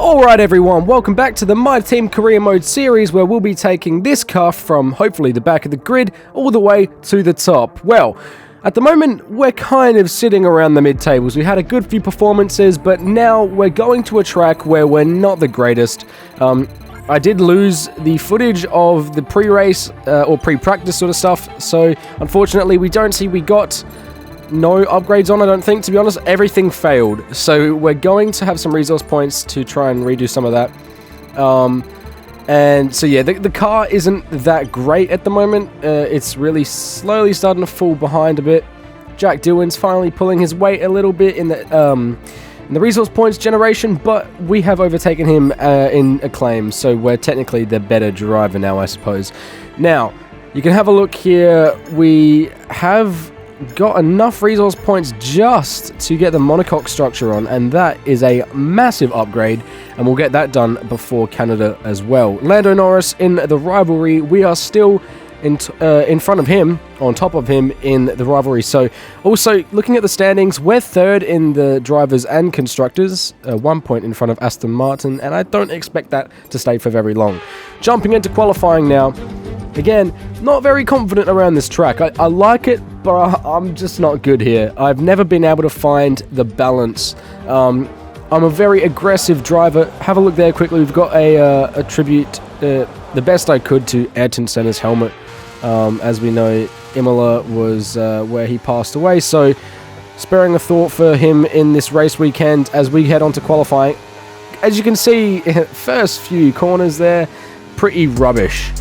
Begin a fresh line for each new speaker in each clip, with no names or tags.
Alright everyone, welcome back to the My Team Career Mode series where we'll be taking this car from hopefully the back of the grid all the way to the top. Well, at the moment we're kind of sitting around the mid-tables. We had a good few performances, but now we're going to a track where we're not the greatest. I did lose the footage of the pre-race or pre-practice sort of stuff, so unfortunately we got no upgrades on, I don't think, to be honest. Everything failed, so we're going to have some resource points to try and redo some of that. And so yeah, the car isn't that great at the moment. It's really slowly starting to fall behind a bit. Jack Doohan's finally pulling his weight a little bit in the resource points generation, but we have overtaken him in acclaim, so we're technically the better driver now, I suppose. Now, you can have a look here. We have got enough resource points just to get the monocoque structure on, and that is a massive upgrade, and we'll get that done before Canada as well. Lando Norris in the rivalry, we are still in front of him, on top of him in the rivalry. So also looking at the standings, we're third in the drivers and constructors, 1 point in front of Aston Martin, and I don't expect that to stay for very long. Jumping into qualifying now. Again, not very confident around this track. I like it, but I'm just not good here. I've never been able to find the balance. I'm a very aggressive driver. Have a look there quickly. We've got a tribute, the best I could, to Ayrton Senna's helmet. As we know, Imola was where he passed away, so sparing a thought for him in this race weekend as we head on to qualifying. As you can see, first few corners there, pretty rubbish.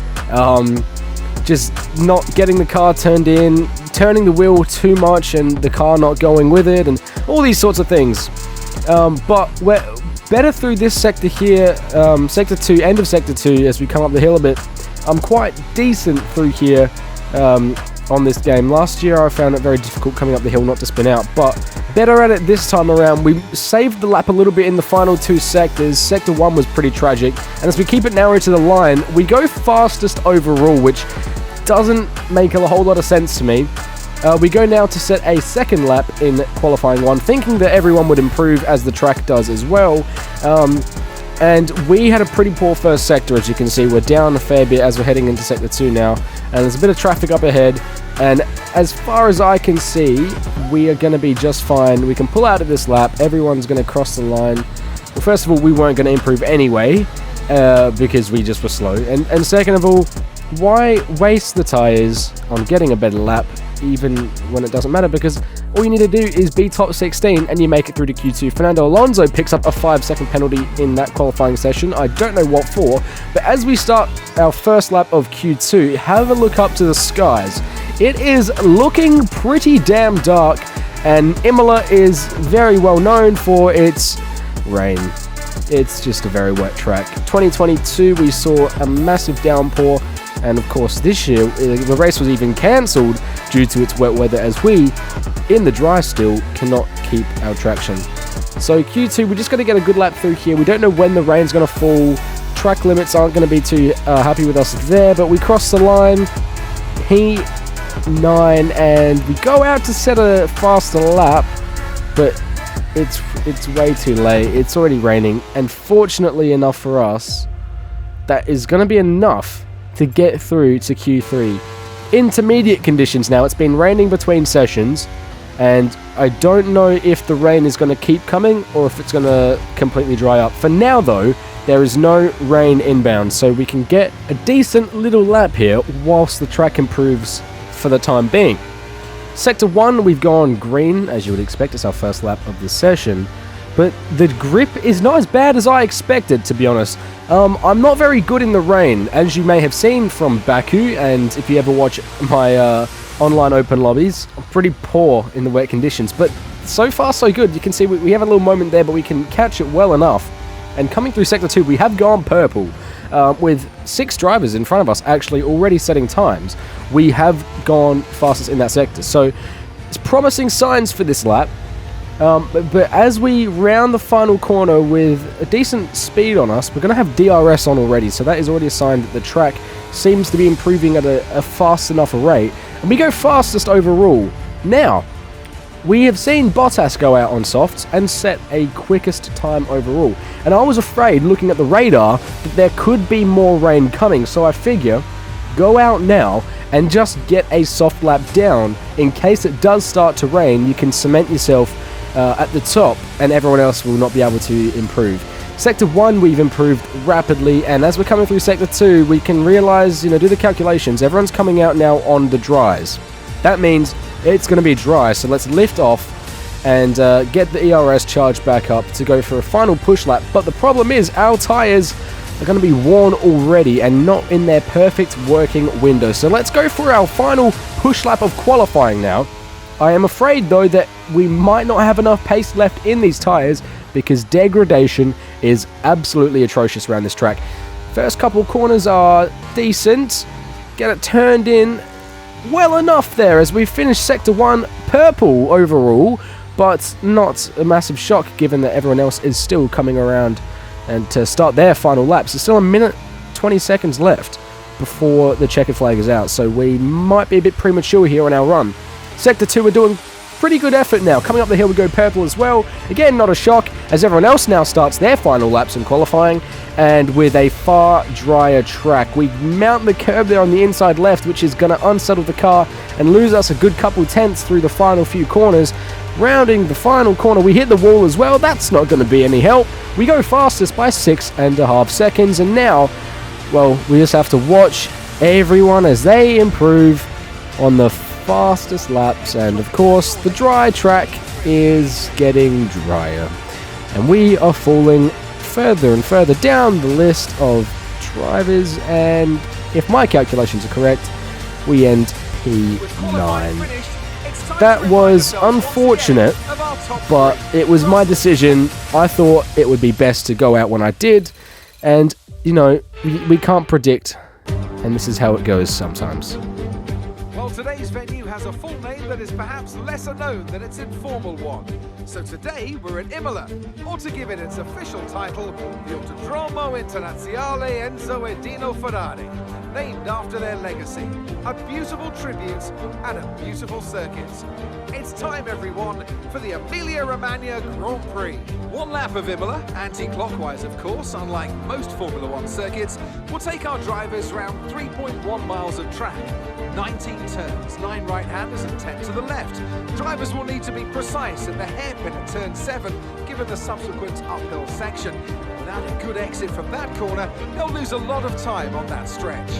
Just not getting the car turned in, turning the wheel too much and the car not going with it, and all these sorts of things. But we're better through this sector here, Sector 2, end of Sector 2, as we come up the hill a bit. I'm quite decent through here on this game. Last year I found it very difficult coming up the hill not to spin out, but better at it this time around. We saved the lap a little bit in the final two sectors. Sector 1 was pretty tragic, and as we keep it narrow to the line, we go fastest overall, which doesn't make a whole lot of sense to me. We go now to set a second lap in qualifying 1, thinking that everyone would improve as the track does as well. And we had a pretty poor first sector, as you can see. We're down a fair bit as we're heading into Sector 2 now, and there's a bit of traffic up ahead, and as far as I can see, we are going to be just fine. We can pull out of this lap, everyone's going to cross the line. Well, first of all, we weren't going to improve anyway, because we just were slow, and second of all, why waste the tyres on getting a better lap, even when it doesn't matter, because all you need to do is be top 16 and you make it through to Q2. Fernando Alonso picks up a 5-second penalty in that qualifying session. I don't know what for, but as we start our first lap of Q2, have a look up to the skies. It is looking pretty damn dark, and Imola is very well known for its rain. It's just a very wet track. 2022, we saw a massive downpour, and of course this year the race was even cancelled due to its wet weather, as we, in the dry still, cannot keep our traction. So Q2, we're just going to get a good lap through here. We don't know when the rain's going to fall. Track limits aren't going to be too happy with us there, but we cross the line, P9, and we go out to set a faster lap, but it's way too late. It's already raining, and fortunately enough for us, that is going to be enough to get through to Q3. Intermediate conditions now. It's been raining between sessions, and I don't know if the rain is going to keep coming or if it's going to completely dry up. For now though, there is no rain inbound, so we can get a decent little lap here whilst the track improves for the time being. Sector 1, we've gone green, as you would expect. It's our first lap of the session, but the grip is not as bad as I expected, to be honest. I'm not very good in the rain, as you may have seen from Baku, and if you ever watch my online open lobbies, I'm pretty poor in the wet conditions, but so far so good. You can see we have a little moment there, but we can catch it well enough. And coming through Sector 2, we have gone purple, with 6 drivers in front of us actually already setting times. We have gone fastest in that sector, so it's promising signs for this lap. But as we round the final corner with a decent speed on us, we're going to have DRS on already, so that is already a sign that the track seems to be improving at a fast enough rate, and we go fastest overall. Now, we have seen Bottas go out on softs and set a quickest time overall. And I was afraid, looking at the radar, that there could be more rain coming. So I figure, go out now and just get a soft lap down. In case it does start to rain, you can cement yourself at the top and everyone else will not be able to improve. Sector 1 we've improved rapidly, and as we're coming through Sector 2 we can realise, do the calculations, everyone's coming out now on the dries. That means it's going to be dry, so let's lift off and get the ERS charged back up to go for a final push lap. But the problem is our tyres are going to be worn already and not in their perfect working window. So let's go for our final push lap of qualifying now. I am afraid though that we might not have enough pace left in these tyres because degradation is absolutely atrocious around this track. First couple corners are decent. Get it turned in well enough there as we finish Sector 1 purple overall, but not a massive shock given that everyone else is still coming around and to start their final laps. There's still a minute 20 seconds left before the checkered flag is out, so we might be a bit premature here on our run. Sector 2 we're doing pretty good effort now. Coming up the hill we go purple as well. Again, not a shock as everyone else now starts their final laps in qualifying, and with a far drier track. We mount the curb there on the inside left, which is going to unsettle the car and lose us a good couple tenths through the final few corners. Rounding the final corner, we hit the wall as well. That's not going to be any help. We go fastest by 6.5 seconds, and now, well, we just have to watch everyone as they improve on the fastest laps, and of course the dry track is getting drier and we are falling further and further down the list of drivers, and if my calculations are correct, we end P9. That was unfortunate, but it was my decision. I thought it would be best to go out when I did, and we can't predict, and this is how it goes sometimes.
Today's venue has a full name that is perhaps lesser known than its informal one. So today we're at Imola, or to give it its official title, the Autodromo Internazionale Enzo e Dino Ferrari, named after their legacy. A beautiful tribute and a beautiful circuit. It's time, everyone, for the Emilia-Romagna Grand Prix. One lap of Imola, anti-clockwise of course, unlike most Formula One circuits, will take our drivers around 3.1 miles of track. 19 turns, 9 right-handers and 10 to the left. Drivers will need to be precise in the hairpin at turn 7, given the subsequent uphill section. Without a good exit from that corner, they'll lose a lot of time on that stretch.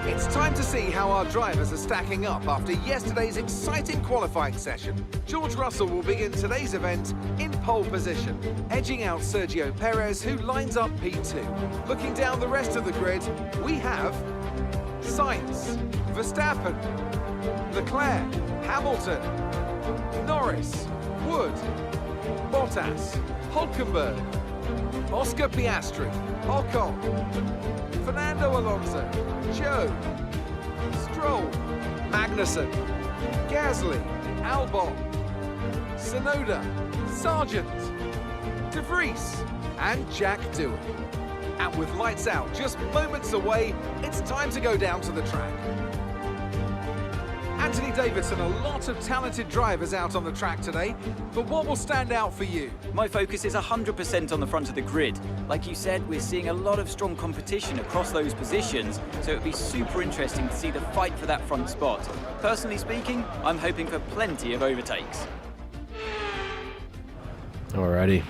It's time to see how our drivers are stacking up after yesterday's exciting qualifying session. George Russell will begin today's event in pole position, edging out Sergio Perez, who lines up P2. Looking down the rest of the grid, we have Sainz, Verstappen, Leclerc, Hamilton, Norris, Wood, Bottas, Hulkenberg, Oscar Piastri, Ocon, Fernando Alonso, Joe, Stroll, Magnussen, Gasly, Albon, Tsunoda, Sargent, De Vries, and Jack Doohan. And with lights out just moments away, it's time to go down to the track. Anthony Davidson, a lot of talented drivers out on the track today, but what will stand out for you?
My focus is 100% on the front of the grid. Like you said, we're seeing a lot of strong competition across those positions, so it'd be super interesting to see the fight for that front spot. Personally speaking, I'm hoping for plenty of overtakes.
Alrighty.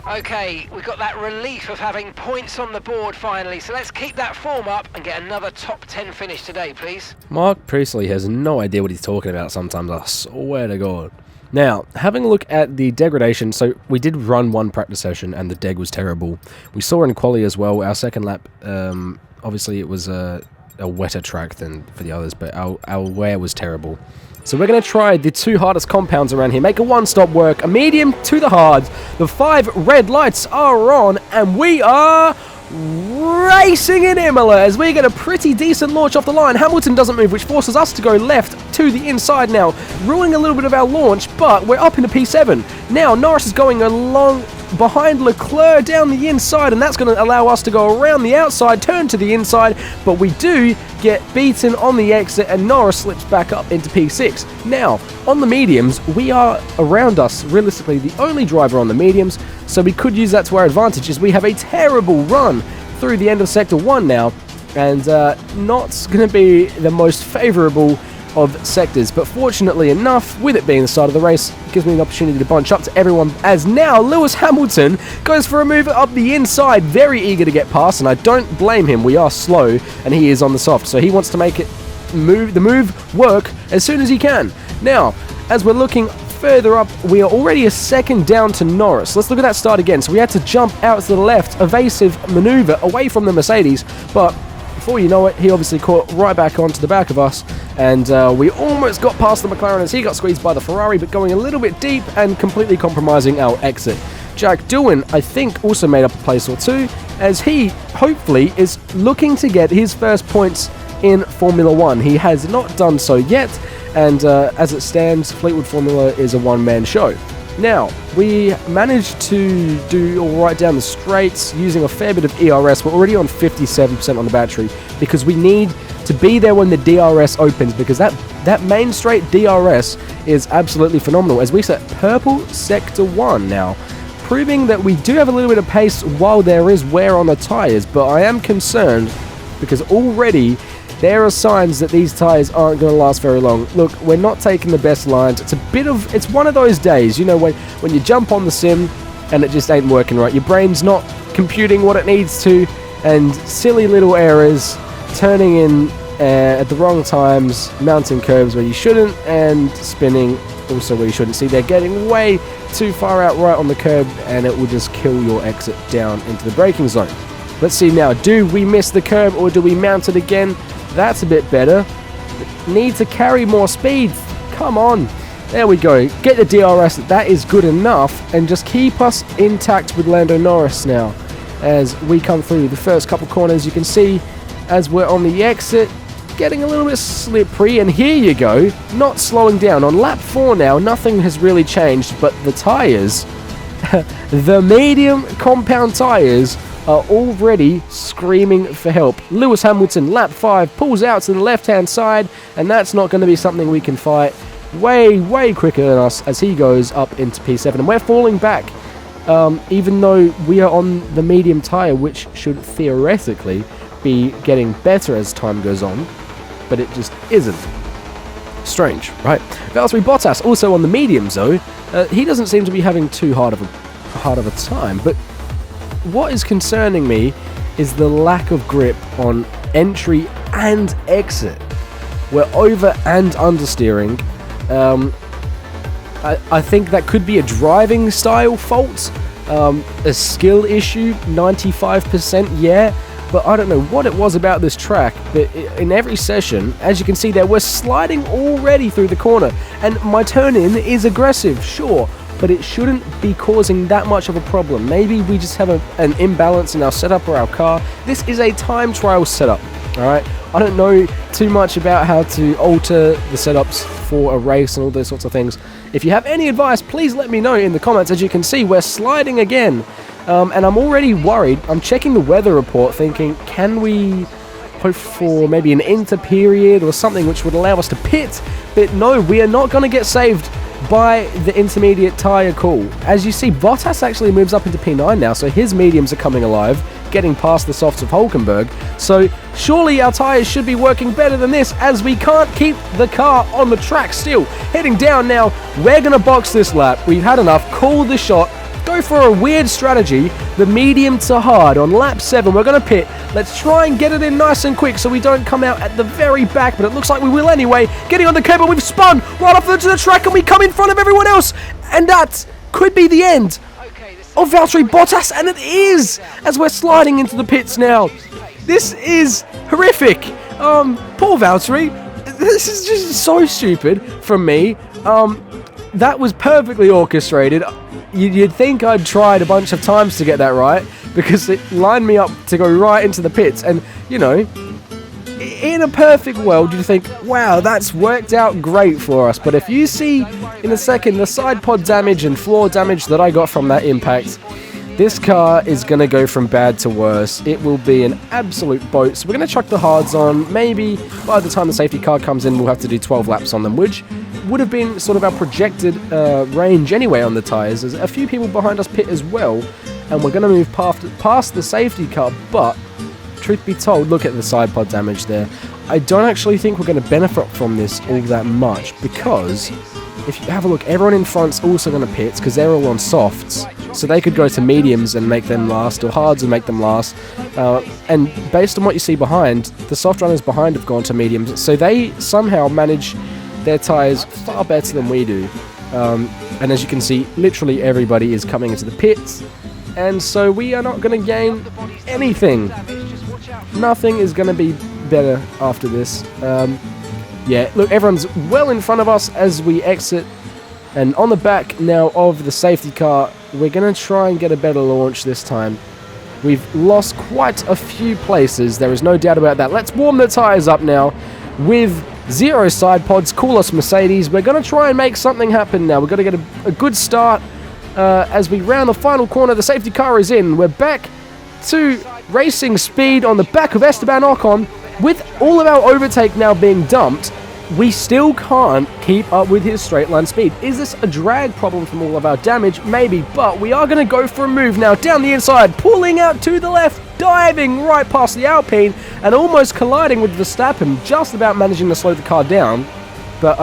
Okay, we've got that relief of having points on the board finally, so let's keep that form up and get another top 10 finish today, please.
Mark Priestley has no idea what he's talking about sometimes, I swear to God. Now, having a look at the degradation, so we did run one practice session and the deg was terrible. We saw in quali as well, our second lap, obviously it was a wetter track than for the others, but our wear was terrible. So we're going to try the 2 hardest compounds around here. Make a one-stop work, a medium to the hards. The 5 red lights are on, and we are racing in Imola as we get a pretty decent launch off the line. Hamilton doesn't move, which forces us to go left to the inside now, ruining a little bit of our launch, but we're up into P7. Now, Norris is going along behind Leclerc down the inside, and that's going to allow us to go around the outside, turn to the inside, but we do get beaten on the exit, and Norris slips back up into P6. Now, on the mediums, we are around us, realistically, the only driver on the mediums, so we could use that to our advantage, as we have a terrible run through the end of Sector 1 now, and not going to be the most favourable of sectors, but fortunately enough, with it being the start of the race, it gives me an opportunity to bunch up to everyone, as now Lewis Hamilton goes for a move up the inside, very eager to get past, and I don't blame him. We are slow and he is on the soft, so he wants to make the move work as soon as he can. Now, as we're looking further up, we are already a second down to Norris. Let's look at that start again. So we had to jump out to the left, evasive maneuver away from the Mercedes, but before you know it, he obviously caught right back onto the back of us, and we almost got past the McLaren as he got squeezed by the Ferrari, but going a little bit deep and completely compromising our exit. Jack Doohan, I think, also made up a place or two, as he, hopefully, is looking to get his first points in Formula 1. He has not done so yet, and as it stands, Fleetwood Formula is a one-man show. Now, we managed to do all right down the straights using a fair bit of ERS. We're already on 57% on the battery because we need to be there when the DRS opens, because that main straight DRS is absolutely phenomenal, as we set purple Sector 1 now, proving that we do have a little bit of pace while there is wear on the tyres, but I am concerned because already there are signs that these tyres aren't going to last very long. Look, we're not taking the best lines. It's one of those days, you know, when you jump on the sim and it just ain't working right. Your brain's not computing what it needs to, and silly little errors, turning in at the wrong times, mounting curves where you shouldn't, and spinning also where you shouldn't. See, they're getting way too far out right on the curb, and it will just kill your exit down into the braking zone. Let's see now, do we miss the curb or do we mount it again? That's a bit better. Need to carry more speed. Come on. There we go. Get the DRS. That is good enough. And just keep us intact with Lando Norris now. As we come through the first couple corners, you can see as we're on the exit, getting a little bit slippery. And here you go. Not slowing down. On lap 4 now, nothing has really changed. But the tyres, the medium compound tyres, are already screaming for help. Lewis Hamilton, lap 5, pulls out to the left-hand side, and that's not going to be something we can fight. Way quicker than us as he goes up into P7, and we're falling back, even though we are on the medium tyre, which should theoretically be getting better as time goes on, but it just isn't. Strange, right? Valtteri Bottas, also on the mediums though, he doesn't seem to be having too hard of a time, but what is concerning me is the lack of grip on entry and exit. We're over and understeering. I think that could be a driving style fault, a skill issue, 95%, yeah, but I don't know what it was about this track, but in every session, as you can see there, we're sliding already through the corner, and my turn-in is aggressive, sure, but it shouldn't be causing that much of a problem. Maybe we just have an imbalance in our setup or our car. This is a time trial setup, alright? I don't know too much about how to alter the setups for a race and all those sorts of things. If you have any advice, please let me know in the comments. As you can see, we're sliding again, and I'm already worried. I'm checking the weather report thinking, can we hope for maybe an inter-period or something which would allow us to pit? But no, we are not going to get saved by the intermediate tyre call. As you see, Bottas actually moves up into P9 now, so his mediums are coming alive, getting past the softs of Hulkenberg. So surely our tyres should be working better than this, as we can't keep the car on the track still. Heading down now, we're going to box this lap. We've had enough. Call the shot. Go for a weird strategy, the medium to hard on lap 7. We're going to pit. Let's try and get it in nice and quick so we don't come out at the very back, but it looks like we will anyway. Getting on the curb, and we've spun right off into the track, and we come in front of everyone else, and that could be the end of Valtteri Bottas, and it is, as we're sliding into the pits now. This is horrific. Poor Valtteri. This is just so stupid from me. That was perfectly orchestrated. You'd think I'd tried a bunch of times to get that right, because it lined me up to go right into the pits, and, you know, in a perfect world, you think, wow, that's worked out great for us. But if you see in a second the side pod damage and floor damage that I got from that impact, this car is going to go from bad to worse. It will be an absolute boat. So we're going to chuck the hards on. Maybe by the time the safety car comes in, we'll have to do 12 laps on them, which would have been sort of our projected range anyway on the tyres. There's a few people behind us pit as well, and we're going to move past the safety car, but truth be told, look at the side pod damage there. I don't actually think we're going to benefit from this all that much, because if you have a look, everyone in front's also going to pit because they're all on softs, so they could go to mediums and make them last, or hards and make them last. And based on what you see behind, the soft runners behind have gone to mediums, so they somehow manage their tyres far better than we do. And as you can see, literally everybody is coming into the pits, and so we are not going to gain anything. Nothing is going to be better after this. Yeah, look, everyone's well in front of us as we exit, and on the back now of the safety car, we're going to try and get a better launch this time. We've lost quite a few places, there is no doubt about that. Let's warm the tyres up now with 0 side pods. Call us Mercedes. We're going to try and make something happen now. We've got to get a good start as we round the final corner. The safety car is in. We're back to racing speed on the back of Esteban Ocon. With all of our overtake now being dumped, we still can't keep up with his straight line speed. Is this a drag problem from all of our damage? Maybe, but we are going to go for a move now down the inside, pulling out to the left, diving right past the Alpine, and almost colliding with Verstappen, just about managing to slow the car down. But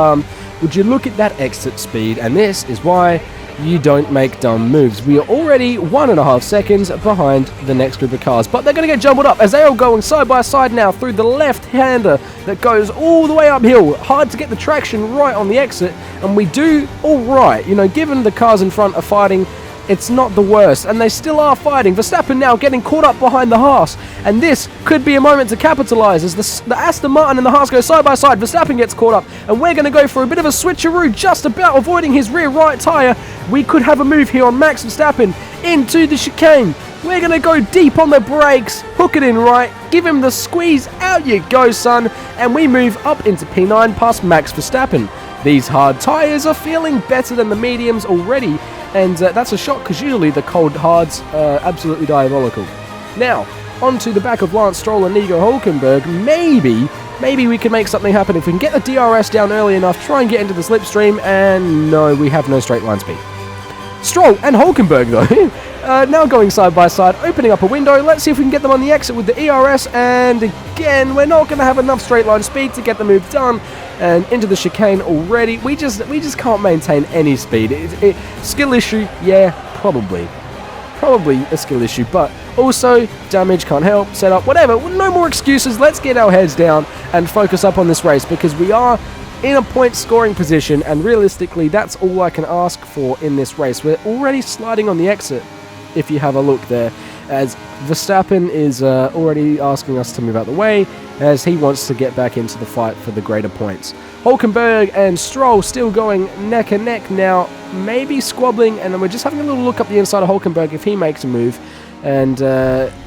would you look at that exit speed, and this is why you don't make dumb moves. We are already 1.5 seconds behind the next group of cars, but they're going to get jumbled up as they are going side by side now through the left-hander that goes all the way uphill. Hard to get the traction right on the exit, and we do all right. You know, given the cars in front are fighting, it's not the worst, and they still are fighting. Verstappen now getting caught up behind the Haas, and this could be a moment to capitalise as the Aston Martin and the Haas go side by side. Verstappen gets caught up, and we're going to go for a bit of a switcheroo, just about avoiding his rear right tyre. We could have a move here on Max Verstappen into the chicane. We're going to go deep on the brakes, hook it in right, give him the squeeze, out you go son, and we move up into P9 past Max Verstappen. These hard tyres are feeling better than the mediums already, and that's a shock because usually the cold hards are absolutely diabolical. Now, onto the back of Lance Stroll and Nico Hülkenberg. Maybe we can make something happen if we can get the DRS down early enough, try and get into the slipstream, and no, we have no straight line speed. Stroll and Hülkenberg though, now going side by side, opening up a window. Let's see if we can get them on the exit with the ERS, and again, we're not going to have enough straight line speed to get the move done, and into the chicane already. We just can't maintain any speed. Skill issue, yeah, probably a skill issue, but also damage, can't help, setup, whatever. No more excuses. Let's get our heads down and focus up on this race, because we are in a point scoring position, and realistically that's all I can ask for in this race. We're already sliding on the exit, if you have a look there, as Verstappen is already asking us to move out the way as he wants to get back into the fight for the greater points. Hülkenberg and Stroll still going neck and neck now, maybe squabbling, and then we're just having a little look up the inside of Hülkenberg if he makes a move, and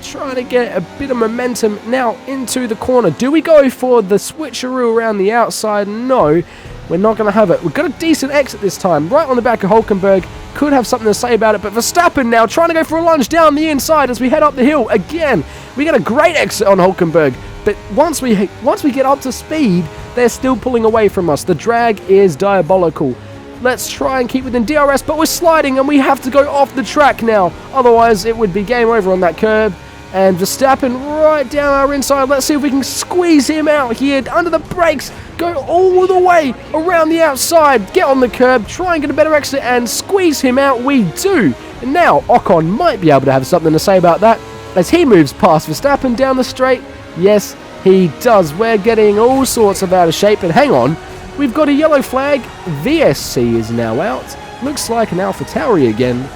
trying to get a bit of momentum now into the corner. Do we go for the switcheroo around the outside? No, we're not going to have it. We've got a decent exit this time, right on the back of Hülkenberg. Could have something to say about it, but Verstappen now trying to go for a lunge down the inside as we head up the hill. Again, we get a great exit on Hülkenberg, but once we get up to speed, they're still pulling away from us. The drag is diabolical. Let's try and keep within DRS, but we're sliding and we have to go off the track now. Otherwise, it would be game over on that curb. And Verstappen right down our inside. Let's see if we can squeeze him out here under the brakes. Go all the way around the outside. Get on the curb. Try and get a better exit and squeeze him out. We do. And now Ocon might be able to have something to say about that as he moves past Verstappen down the straight. Yes, he does. We're getting all sorts of out of shape. And hang on. We've got a yellow flag. VSC is now out. Looks like an AlphaTauri again.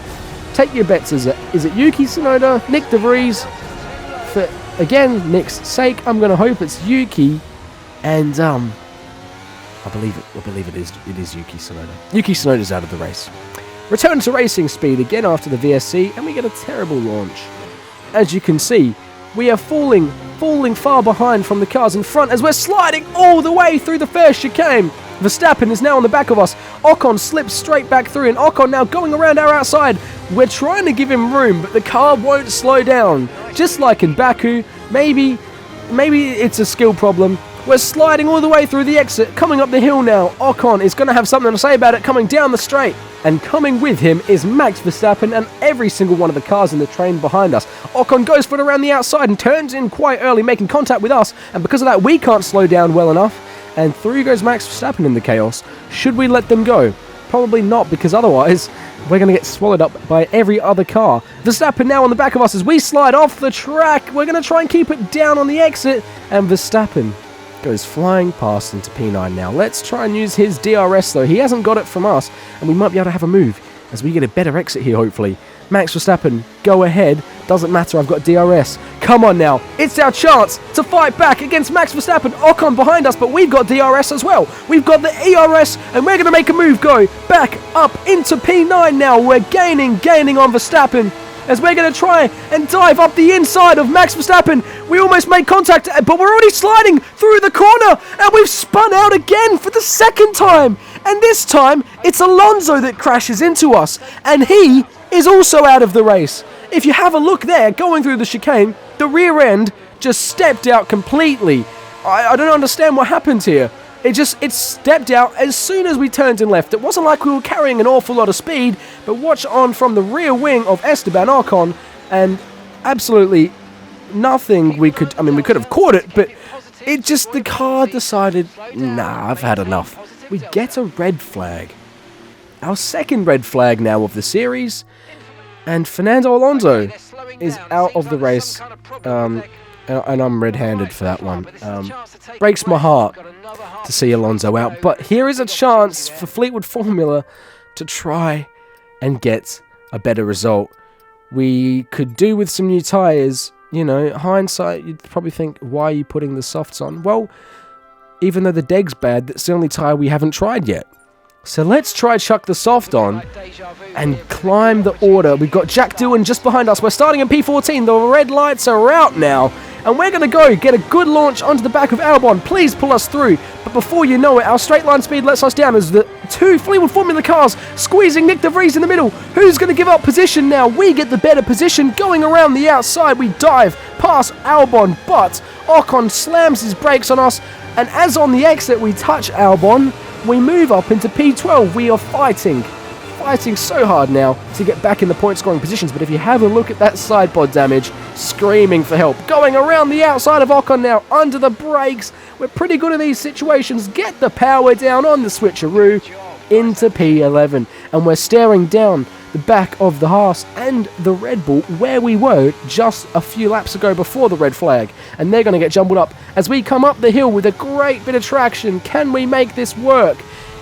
Take your bets. Is it Yuki Tsunoda, Nick De Vries? For, again, Nick's sake, I'm going to hope it's Yuki. And, I believe it is Yuki Tsunoda. Yuki Tsunoda's out of the race. Return to racing speed again after the VSC, and we get a terrible launch. As you can see, We are falling far behind from the cars in front as we're sliding all the way through the first chicane. Verstappen is now on the back of us. Ocon slips straight back through, and Ocon now going around our outside. We're trying to give him room, but the car won't slow down. Just like in Baku, maybe it's a skill problem. We're sliding all the way through the exit, coming up the hill now. Ocon is going to have something to say about it coming down the straight. And coming with him is Max Verstappen and every single one of the cars in the train behind us. Ocon goes for it around the outside and turns in quite early, making contact with us. And because of that, we can't slow down well enough. And through goes Max Verstappen in the chaos. Should we let them go? Probably not, because otherwise we're going to get swallowed up by every other car. Verstappen now on the back of us as we slide off the track. We're going to try and keep it down on the exit. And Verstappen goes flying past into P9 now. Let's try and use his DRS though. He hasn't got it from us, and we might be able to have a move as we get a better exit here, hopefully. Max Verstappen, go ahead. Doesn't matter, I've got DRS. Come on now. It's our chance to fight back against Max Verstappen. Ocon behind us, but we've got DRS as well. We've got the ERS, and we're going to make a move go back up into P9 now. We're gaining on Verstappen as we're going to try and dive up the inside of Max Verstappen. We almost made contact, but we're already sliding through the corner, and we've spun out again for the second time. And this time, it's Alonso that crashes into us, and he is also out of the race. If you have a look there, going through the chicane, the rear end just stepped out completely. I don't understand what happened here. It stepped out as soon as we turned in left. It wasn't like we were carrying an awful lot of speed, but watch on from the rear wing of Esteban Ocon, and absolutely nothing we could have caught it, but the car decided, nah, I've had enough. We get a red flag. Our second red flag now of the series, and Fernando Alonso is out of the race, and I'm red-handed for that one. Breaks my heart to see Alonso out, but here is a chance for Fleetwood Formula to try and get a better result. We could do with some new tyres. You know, hindsight, you'd probably think, why are you putting the softs on? Well, even though the deg's bad, that's the only tyre we haven't tried yet. So let's try chuck the soft on and climb the order. We've got Jack Doohan just behind us. We're starting in P14. The red lights are out now. And we're going to go get a good launch onto the back of Albon. Please pull us through. But before you know it, our straight line speed lets us down as the two Fleetwood Formula cars squeezing Nick de Vries in the middle. Who's going to give up position now? We get the better position going around the outside. We dive past Albon, but Ocon slams his brakes on us. And as on the exit we touch Albon, we move up into P12. We are fighting so hard now to get back in the point scoring positions. But if you have a look at that side pod damage, screaming for help. Going around the outside of Ocon now, under the brakes. We're pretty good in these situations. Get the power down on the switcheroo into P11. And we're staring down the back of the Haas and the Red Bull where we were just a few laps ago before the red flag. And they're going to get jumbled up as we come up the hill with a great bit of traction. Can we make this work?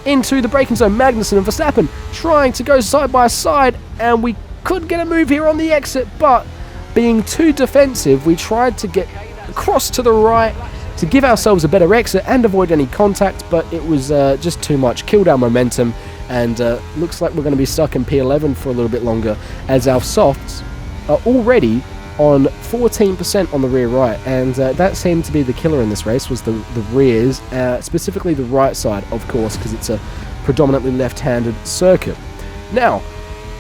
Into the braking zone, Magnussen and Verstappen trying to go side by side, and we could get a move here on the exit, but being too defensive, we tried to get across to the right to give ourselves a better exit and avoid any contact, but it was just too much. Killed our momentum, and looks like we're going to be stuck in P11 for a little bit longer as our softs are already on 14% on the rear right, and that seemed to be the killer in this race, was the rears, specifically the right side, of course, because it's a predominantly left-handed circuit. Now,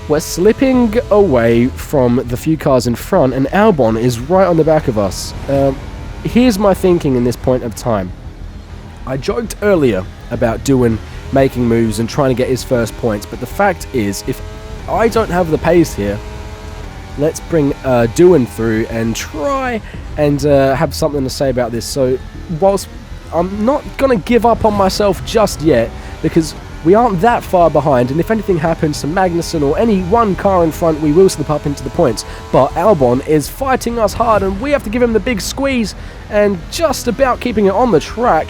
we're slipping away from the few cars in front, and Albon is right on the back of us. Here's my thinking in this point of time. I joked earlier about Doohan making moves and trying to get his first points, but the fact is, if I don't have the pace here, let's bring Doohan through and try and have something to say about this. So, whilst I'm not going to give up on myself just yet, because we aren't that far behind, and if anything happens to Magnussen or any one car in front, we will slip up into the points. But Albon is fighting us hard, and we have to give him the big squeeze and just about keeping it on the track.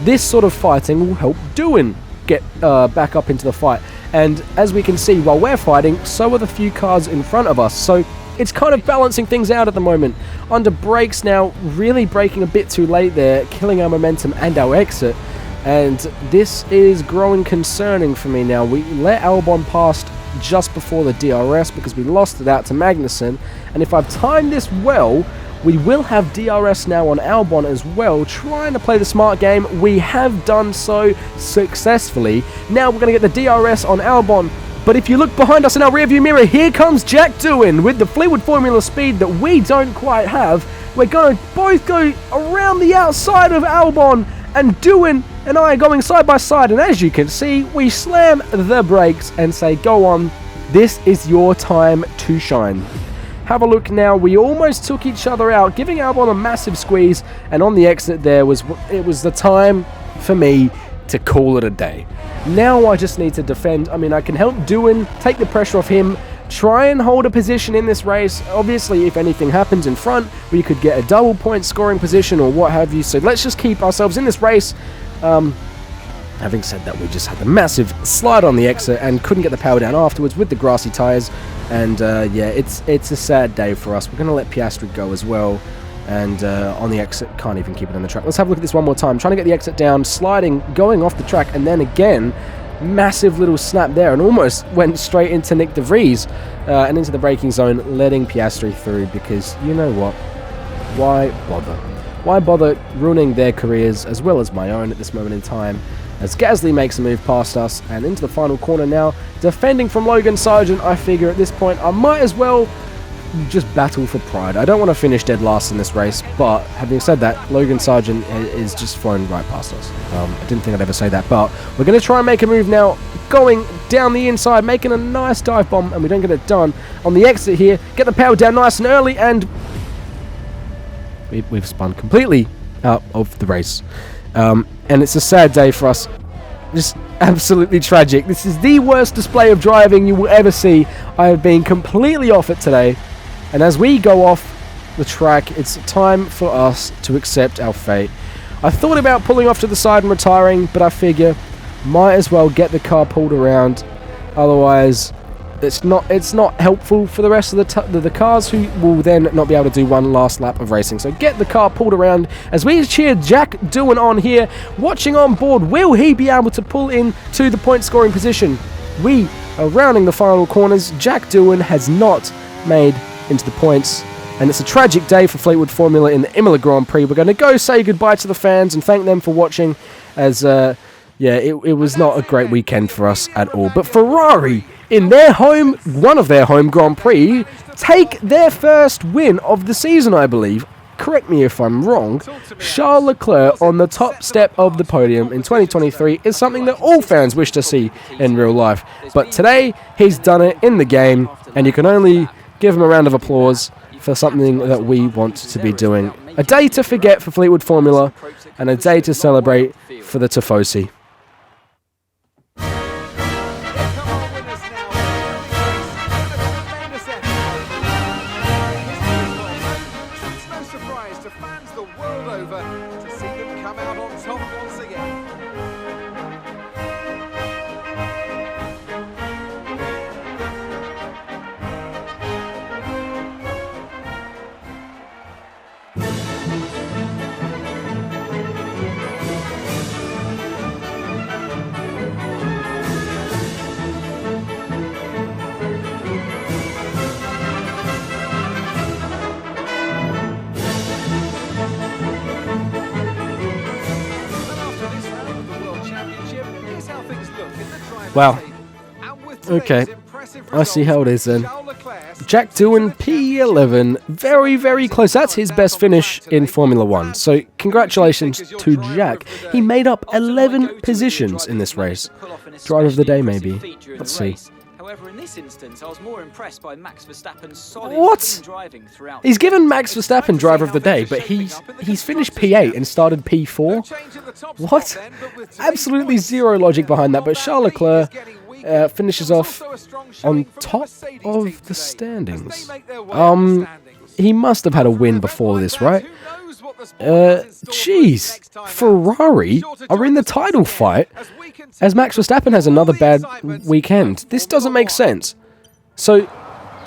This sort of fighting will help Doohan get back up into the fight. And as we can see, while we're fighting, so are the few cars in front of us. So it's kind of balancing things out at the moment. Under brakes now, really braking a bit too late there, killing our momentum and our exit. And this is growing concerning for me now. We let Albon past just before the DRS because we lost it out to Magnussen. And if I've timed this well, We will have DRS now on Albon as well, trying to play the smart game. We have done so successfully. Now we're going to get the DRS on Albon. But if you look behind us in our rearview mirror, here comes Jack Doohan with the Fleetwood Formula speed that we don't quite have. We're going to both go around the outside of Albon, and Doohan and I are going side by side. And as you can see, we slam the brakes and say, go on, this is your time to shine. Have a look now, we almost took each other out, giving Albon a massive squeeze, and on the exit there was the time for me to call it a day. Now I just need to defend. I mean, I can help Doohan, take the pressure off him, try and hold a position in this race. Obviously, if anything happens in front, we could get a double point scoring position or what have you, so let's just keep ourselves in this race. Having said that, we just had the massive slide on the exit and couldn't get the power down afterwards with the grassy tyres. And yeah, it's a sad day for us. We're going to let Piastri go as well. And on the exit, can't even keep it on the track. Let's have a look at this one more time. Trying to get the exit down, sliding, going off the track, and then again, massive little snap there, and almost went straight into Nick de Vries and into the braking zone, letting Piastri through, because you know what? Why bother? Why bother ruining their careers as well as my own at this moment in time? As Gasly makes a move past us and into the final corner now, defending from Logan Sargent. I figure at this point I might as well just battle for pride. I don't want to finish dead last in this race, but having said that, Logan Sargent is just flown right past us. I didn't think I'd ever say that, but we're going to try and make a move now, going down the inside, making a nice dive bomb, and we don't get it done. On the exit here, get the power down nice and early, and we've spun completely out of the race. And it's a sad day for us. Just absolutely tragic. This is the worst display of driving you will ever see. I have been completely off it today. And as we go off the track, it's time for us to accept our fate. I thought about pulling off to the side and retiring, but I figure might as well get the car pulled around. Otherwise, it's not helpful for the rest of the cars, who will then not be able to do one last lap of racing. So get the car pulled around as we cheer Jack Doohan on here, watching on board. Will he be able to pull in to the point scoring position? We are rounding the final corners. Jack Doohan has not made into the points, and it's a tragic day for Fleetwood Formula in the Imola Grand Prix. We're going to go say goodbye to the fans and thank them for watching, as yeah, it was not a great weekend for us at all. But Ferrari, in their one of their home Grand Prix, take their first win of the season, I believe. Correct me if I'm wrong. Charles Leclerc on the top step of the podium in 2023 is something that all fans wish to see in real life. But today, he's done it in the game, and you can only give him a round of applause for something that we want to be doing. A day to forget for Fleetwood Formula, and a day to celebrate for the Tifosi. Wow. Okay. I see how it is then. Jack Doohan, P11. Very, very close. That's his best finish in Formula 1. So congratulations to Jack. He made up 11 positions in this race. Driver of the day, maybe. Let's see.
However, in this instance, I was more impressed by Max Verstappen's solid driving throughout.
He's given Max Verstappen driver of the day, but he's finished P8 and started P4. What? Absolutely zero logic behind that. But Charles Leclerc finishes off on top of the standings. He must have had a win before this, right? Jeez, Ferrari are in the title fight as Max Verstappen has another bad weekend. This doesn't make sense. So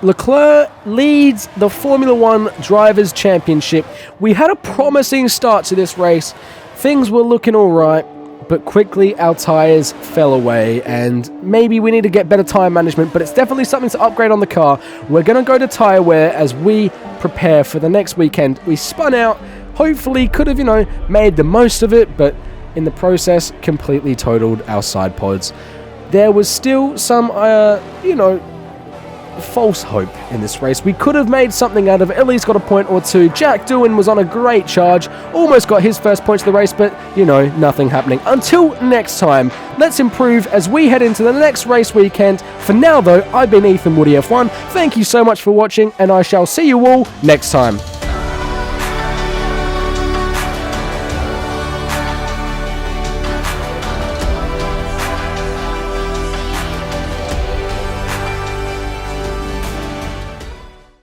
Leclerc leads the Formula 1 Drivers' Championship. We had a promising start to this race. Things were looking all right, but quickly our tyres fell away, and maybe we need to get better tyre management, but it's definitely something to upgrade on the car. We're going to go to tyre wear as we prepare for the next weekend. We spun out, hopefully could have, made the most of it, but in the process, completely totaled our side pods. There was still some, false hope in this race. We could have made something out of it, at least got a point or two. Jack Doohan was on a great charge, almost got his first points of the race, but, nothing happening. Until next time, let's improve as we head into the next race weekend. For now, though, I've been Ethan Woody F1. Thank you so much for watching, and I shall see you all next time.